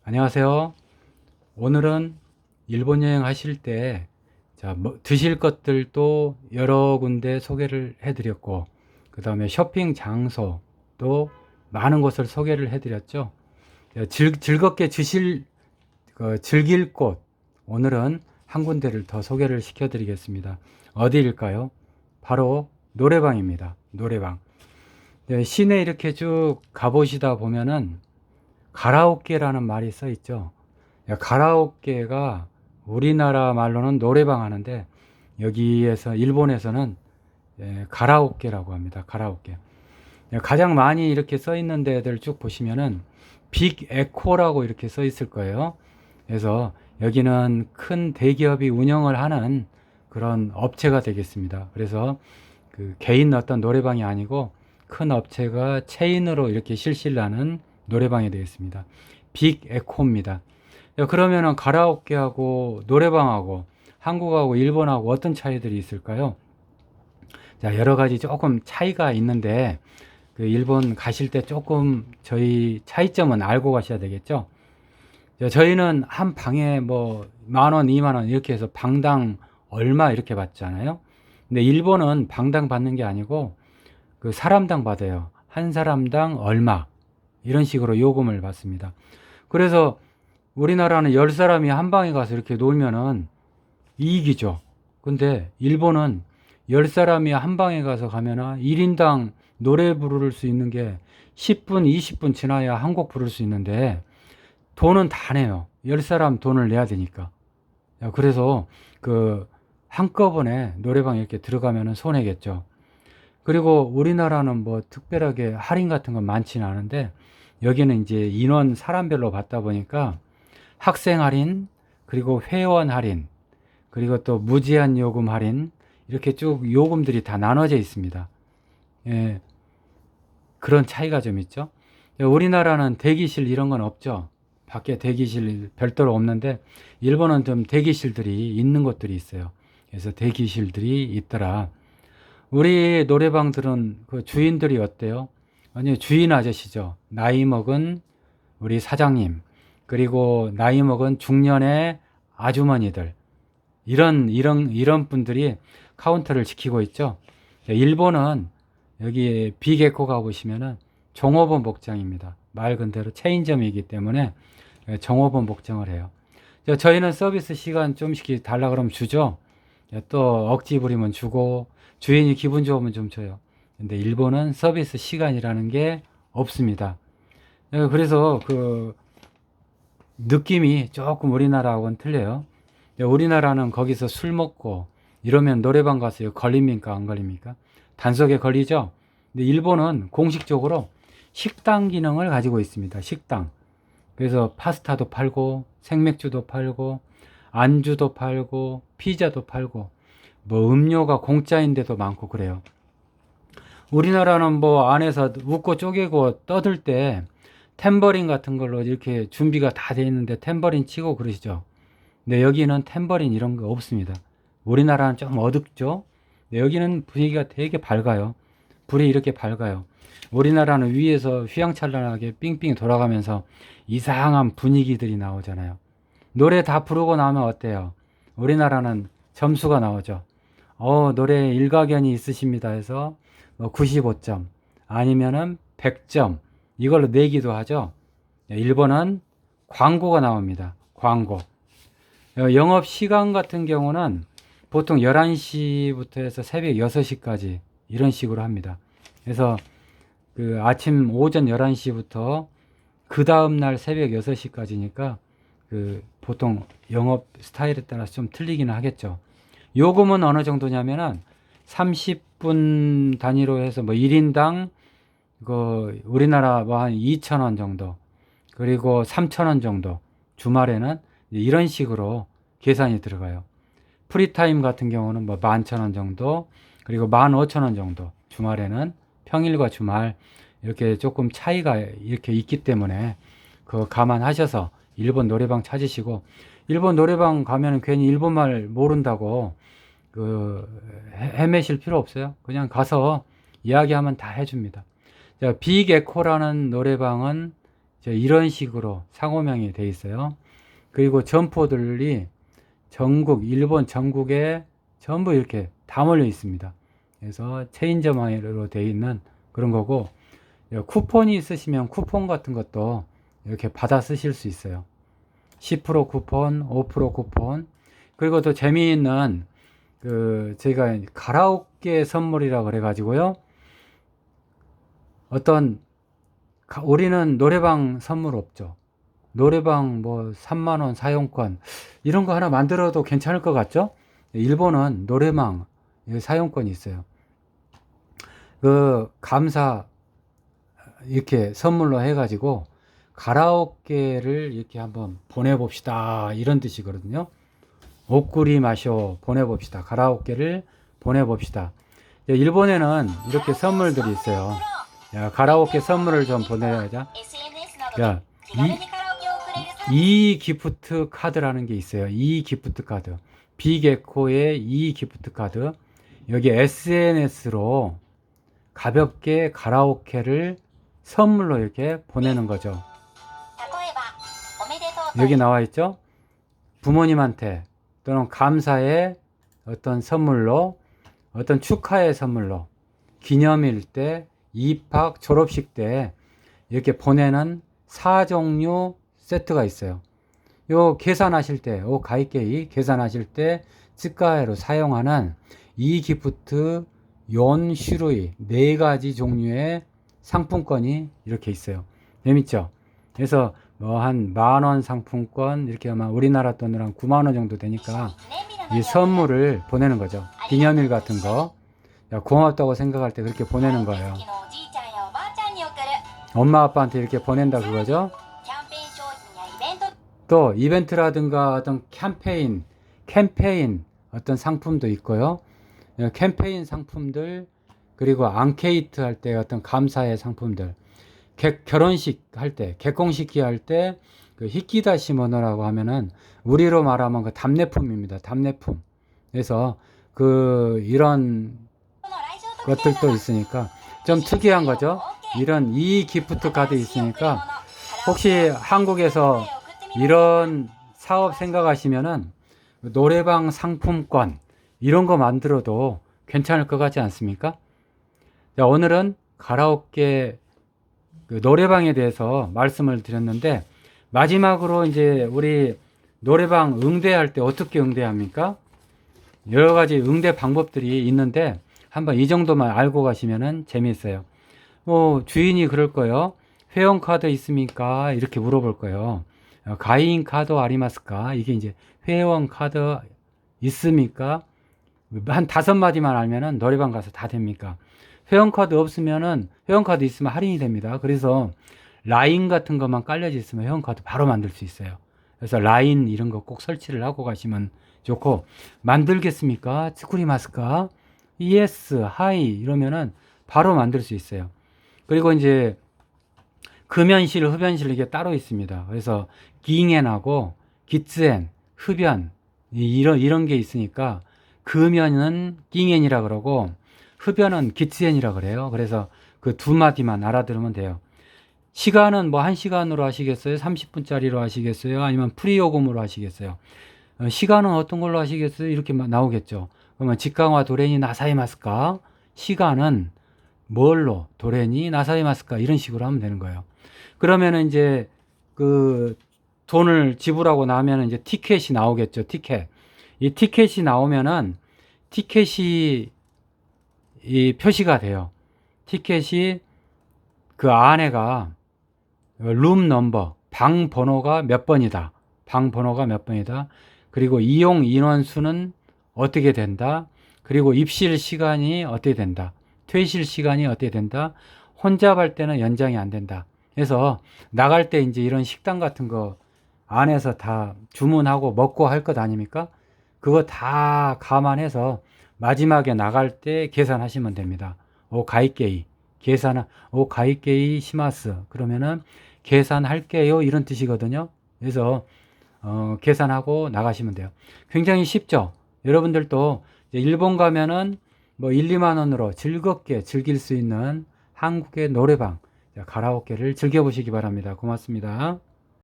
안녕하세요. 오늘은 일본 여행 하실 때 드실 것들도 여러 군데 소개를 해드렸고, 그 다음에 쇼핑 장소도 많은 곳을 소개를 해드렸죠. 즐겁게 즐길 곳, 오늘은 한 군데를 더 소개를 시켜드리겠습니다. 어디일까요? 바로 노래방입니다. 노래방. 시내 이렇게 쭉 가보시다 보면은 가라오케라는 말이 써 있죠. 가라오케가 우리나라 말로는 노래방 하는데, 여기에서 일본에서는 가라오케라고 합니다. 가라오케. 가장 많이 이렇게 써 있는 데들 쭉 보시면은 빅 에코라고 이렇게 써 있을 거예요. 그래서 여기는 큰 대기업이 운영을 하는 그런 업체가 되겠습니다. 그래서 그 개인 어떤 노래방이 아니고 큰 업체가 체인으로 이렇게 실시를 하는 노래방이 되겠습니다. 빅 에코입니다. 그러면은 가라오케하고 노래방하고 한국하고 일본하고 어떤 차이들이 있을까요? 자, 여러 가지 조금 차이가 있는데, 그 일본 가실 때 조금 저희 차이점은 알고 가셔야 되겠죠. 저희는 한 방에 뭐 10,000원, 20,000원 이렇게 해서 방당 얼마 이렇게 받잖아요. 근데 일본은 방당 받는 게 아니고 그 사람당 받아요. 한 사람당 얼마 이런 식으로 요금을 받습니다. 그래서 우리나라는 10사람이 한 방에 가서 이렇게 놀면은 이익이죠. 근데 일본은 10사람이 한 방에 가서 가면은 1인당 노래 부를 수 있는 게 10분, 20분 지나야 한 곡 부를 수 있는데 돈은 다 내요. 10사람 돈을 내야 되니까. 그래서 그 한꺼번에 노래방에 이렇게 들어가면은 손해겠죠. 그리고 우리나라는 뭐 특별하게 할인 같은 건 많지는 않은데, 여기는 이제 인원 사람별로 받다 보니까 학생 할인, 그리고 회원 할인, 그리고 또 무제한 요금 할인, 이렇게 쭉 요금들이 다 나눠져 있습니다. 예, 그런 차이가 좀 있죠. 우리나라는 대기실 이런 건 없죠. 밖에 대기실 별도로 없는데, 일본은 좀 대기실들이 있는 곳들이 있어요. 그래서 대기실들이 있더라. 우리 노래방들은 그 주인들이 어때요? 아니, 주인 아저씨죠. 나이 먹은 우리 사장님, 그리고 나이 먹은 중년의 아주머니들, 이런 분들이 카운터를 지키고 있죠. 일본은 여기 빅에코 가보시면은 종업원 복장입니다. 말 그대로 체인점이기 때문에 종업원 복장을 해요. 저희는 서비스 시간 좀씩 달라 그러면 주죠. 또 억지 부리면 주고, 주인이 기분 좋으면 좀 줘요. 근데 일본은 서비스 시간이라는 게 없습니다. 그래서 그 느낌이 조금 우리나라하고는 틀려요. 우리나라는 거기서 술 먹고 이러면 노래방 가서 걸립니까? 안 걸립니까? 단속에 걸리죠? 근데 일본은 공식적으로 식당 기능을 가지고 있습니다. 식당. 그래서 파스타도 팔고, 생맥주도 팔고, 안주도 팔고, 피자도 팔고, 뭐 음료가 공짜인 데도 많고 그래요. 우리나라는 뭐 안에서 웃고 쪼개고 떠들 때 탬버린 같은 걸로 이렇게 준비가 다 돼 있는데 탬버린 치고 그러시죠. 근데 여기는 탬버린 이런 거 없습니다. 우리나라는 좀 어둡죠. 근데 여기는 분위기가 되게 밝아요. 불이 이렇게 밝아요. 우리나라는 위에서 휘황찬란하게 삥삥 돌아가면서 이상한 분위기들이 나오잖아요. 노래 다 부르고 나면 어때요? 우리나라는 점수가 나오죠. 노래 일가견이 있으십니다 해서 뭐 95점 아니면은 100점 이걸로 내기도 하죠. 일본은 광고가 나옵니다. 광고. 영업 시간 같은 경우는 보통 11시부터 해서 새벽 6시까지 이런 식으로 합니다. 그래서 그 아침 오전 11시부터 그 다음날 새벽 6시까지니까 그 보통 영업 스타일에 따라서 좀 틀리기는 하겠죠. 요금은 어느 정도냐면은 30분 단위로 해서 뭐 1인당 그 우리나라 뭐 한 2,000원 정도, 그리고 3,000원 정도, 주말에는 이런 식으로 계산이 들어가요. 프리타임 같은 경우는 뭐 11,000원 정도, 그리고 15,000원 정도, 주말에는 평일과 주말 이렇게 조금 차이가 이렇게 있기 때문에 그거 감안하셔서 일본 노래방 찾으시고, 일본 노래방 가면 괜히 일본말 모른다고 그 헤매실 필요 없어요. 그냥 가서 이야기하면 다 해줍니다. 자, 빅에코라는 노래방은 이런 식으로 상호명이 되어 있어요. 그리고 점포들이 전국, 일본 전국에 전부 이렇게 다 몰려 있습니다. 그래서 체인점으로 되어 있는 그런 거고, 쿠폰이 있으시면 쿠폰 같은 것도 이렇게 받아 쓰실 수 있어요. 10% 쿠폰, 5% 쿠폰. 그리고 또 재미있는 제가 가라오케 선물이라 그래가지고요. 우리는 노래방 선물 없죠. 노래방 뭐 3만원 사용권 이런 거 하나 만들어도 괜찮을 것 같죠? 일본은 노래방 사용권이 있어요. 감사 이렇게 선물로 해가지고 가라오케를 이렇게 한번 보내봅시다 이런 뜻이거든요. 옷구리 마셔 보내봅시다. 가라오케를 보내봅시다. 일본에는 이렇게 선물들이 있어요. 야, 가라오케 선물을 좀 보내자. 야, 이 기프트 카드라는 게 있어요. 이 기프트 카드. 빅에코의 이 기프트 카드. 여기 SNS로 가볍게 가라오케를 선물로 이렇게 보내는 거죠. 여기 나와 있죠? 부모님한테 또는 감사의 어떤 선물로, 어떤 축하의 선물로, 기념일 때, 입학, 졸업식 때 이렇게 보내는 4종류 세트가 있어요. 요 계산하실 때, 가입계획 계산하실 때 츠카에로 사용하는 이 기프트 연 슈루이 4가지 종류의 상품권이 이렇게 있어요. 재밌죠? 그래서 뭐 한 10,000원 상품권 이렇게 아마 우리나라 돈으로 한 90,000원 정도 되니까 이 선물을 보내는 거죠. 기념일 같은 거. 야, 고맙다고 생각할 때 그렇게 보내는 거예요. 엄마 아빠한테 이렇게 보낸다 그거죠. 또 이벤트라든가 어떤 캠페인 어떤 상품도 있고요. 캠페인 상품들, 그리고 앙케이트 할 때 어떤 감사의 상품들, 결혼식 할 때,結婚式 할 때 히키다시 모노라고 하면은 우리로 말하면 그 답례품입니다. 답례품. 그래서 이런 것들도 있으니까 좀 특이한 거죠. 이런 이 기프트 카드 있으니까 혹시 한국에서 이런 사업 생각하시면은 노래방 상품권 이런 거 만들어도 괜찮을 것 같지 않습니까? 자, 오늘은 가라오케 노래방에 대해서 말씀을 드렸는데, 마지막으로 이제 우리 노래방 응대할 때 어떻게 응대합니까? 여러 가지 응대 방법들이 있는데 한번 이 정도만 알고 가시면은 재미있어요. 주인이 그럴 거예요. 회원카드 있습니까? 이렇게 물어볼 거예요. 가인 카드 아리마스까? 이게 이제 회원카드 있습니까? 한 5마디만 알면은 노래방 가서 다 됩니까? 회원카드 없으면은 회원카드 있으면 할인이 됩니다. 그래서 라인 같은 것만 깔려져 있으면 회원카드 바로 만들 수 있어요. 그래서 라인 이런 거 꼭 설치를 하고 가시면 좋고, 만들겠습니까? 스쿠리마스까? 예스, 하이 이러면은 바로 만들 수 있어요. 그리고 이제 금연실, 흡연실 이게 따로 있습니다. 그래서 기잉엔하고 기츠엔, 흡연 이런 게 있으니까 금연은 기잉엔이라 그러고 흡연은 기츠엔이라 그래요. 그래서 그 2마디만 알아들으면 돼요. 시간은 뭐 1시간으로 하시겠어요? 30분짜리로 하시겠어요? 아니면 프리요금으로 하시겠어요? 시간은 어떤 걸로 하시겠어요? 이렇게 나오겠죠. 그러면 직강화 도레니 나사이마스까? 시간은 뭘로? 도레니 나사이마스까? 이런 식으로 하면 되는 거예요. 그러면은 이제 돈을 지불하고 나면은 이제 티켓이 나오겠죠. 티켓. 이 티켓이 나오면은 티켓이 이 표시가 돼요. 티켓이 그 안에가 룸 넘버, 방 번호가 몇 번이다. 방 번호가 몇 번이다. 그리고 이용 인원수는 어떻게 된다. 그리고 입실 시간이 어떻게 된다. 퇴실 시간이 어떻게 된다. 혼잡할 때는 연장이 안 된다. 그래서 나갈 때 이제 이런 식당 같은 거 안에서 다 주문하고 먹고 할 것 아닙니까? 그거 다 감안해서 마지막에 나갈 때 계산하시면 됩니다. 가입게이 가입게이 시마스 그러면은 계산할게요 이런 뜻이거든요. 그래서 계산하고 나가시면 돼요. 굉장히 쉽죠. 여러분들도 일본 가면은 뭐 1, 2만 원으로 즐겁게 즐길 수 있는 한국의 노래방 자, 가라오케를 즐겨보시기 바랍니다. 고맙습니다.